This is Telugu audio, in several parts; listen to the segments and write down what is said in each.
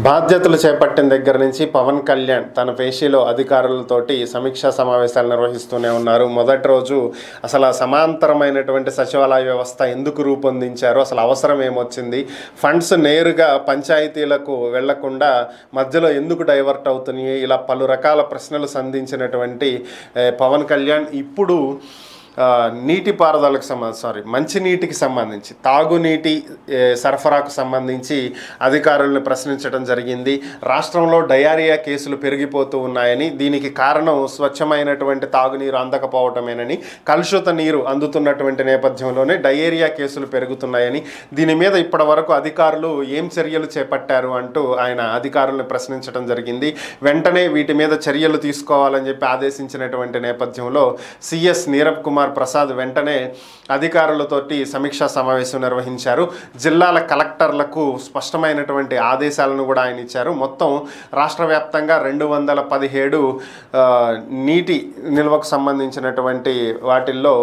బాధ్యతలు చేపట్టిన దగ్గర నుంచి పవన్ కళ్యాణ్ తన పేషీలో అధికారులతోటి సమీక్షా సమావేశాలు నిర్వహిస్తూనే ఉన్నారు. మొదటి రోజు అసలు సమాంతరమైనటువంటి సచివాలయ వ్యవస్థ ఎందుకు రూపొందించారు, అసలు అవసరం ఏమొచ్చింది, ఫండ్స్ నేరుగా పంచాయతీలకు వెళ్లకుండా మధ్యలో ఎందుకు డైవర్ట్ అవుతున్నాయి, ఇలా పలు రకాల ప్రశ్నలు సంధించినటువంటి పవన్ కళ్యాణ్ ఇప్పుడు నీటిపారుదలకు మంచినీటికి సంబంధించి తాగునీటి సరఫరాకు సంబంధించి అధికారులను ప్రశ్నించడం జరిగింది. రాష్ట్రంలో డయేరియా కేసులు పెరిగిపోతూ ఉన్నాయని, దీనికి కారణం స్వచ్ఛమైనటువంటి తాగునీరు అందకపోవటమేనని, కలుషిత నీరు అందుతున్నటువంటి నేపథ్యంలోనే డయేరియా కేసులు పెరుగుతున్నాయని, దీని మీద ఇప్పటి వరకు అధికారులు ఏం చర్యలు చేపట్టారు అంటూ ఆయన అధికారులను ప్రశ్నించడం జరిగింది. వెంటనే వీటి మీద చర్యలు తీసుకోవాలని చెప్పి ఆదేశించినటువంటి నేపథ్యంలో సిఎస్ నీరబ్ కుమార్ ప్రసాద్ వెంటనే అధికారులతోటి సమీక్షా సమావేశం నిర్వహించారు. జిల్లాల కలెక్టర్లకు స్పష్టమైనటువంటి ఆదేశాలను కూడా ఆయన ఇచ్చారు. మొత్తం రాష్ట్ర వ్యాప్తంగా 217 నీటి నిల్వకు సంబంధించినటువంటి వాటిల్లో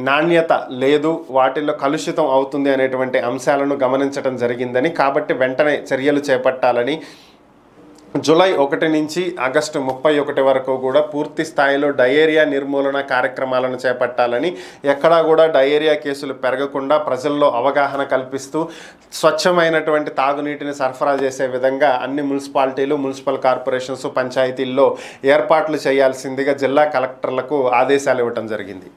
నాణ్యత లేదు, వాటిల్లో కలుషితం అవుతుంది అనేటువంటి అంశాలను గమనించడం జరిగిందని, కాబట్టి వెంటనే చర్యలు చేపట్టాలని, జూలై 1 నుంచి ఆగస్టు 31 వరకు కూడా పూర్తి స్థాయిలో డయేరియా నిర్మూలన కార్యక్రమాలను చేపట్టాలని, ఎక్కడా కూడా డయేరియా కేసులు పెరగకుండా ప్రజల్లో అవగాహన కల్పిస్తూ స్వచ్ఛమైనటువంటి తాగునీటిని సరఫరా చేసే విధంగా అన్ని మున్సిపాలిటీలు, మున్సిపల్ కార్పొరేషన్స్, పంచాయతీల్లో ఏర్పాట్లు చేయాల్సిందిగా జిల్లా కలెక్టర్లకు ఆదేశాలు ఇవ్వటం జరిగింది.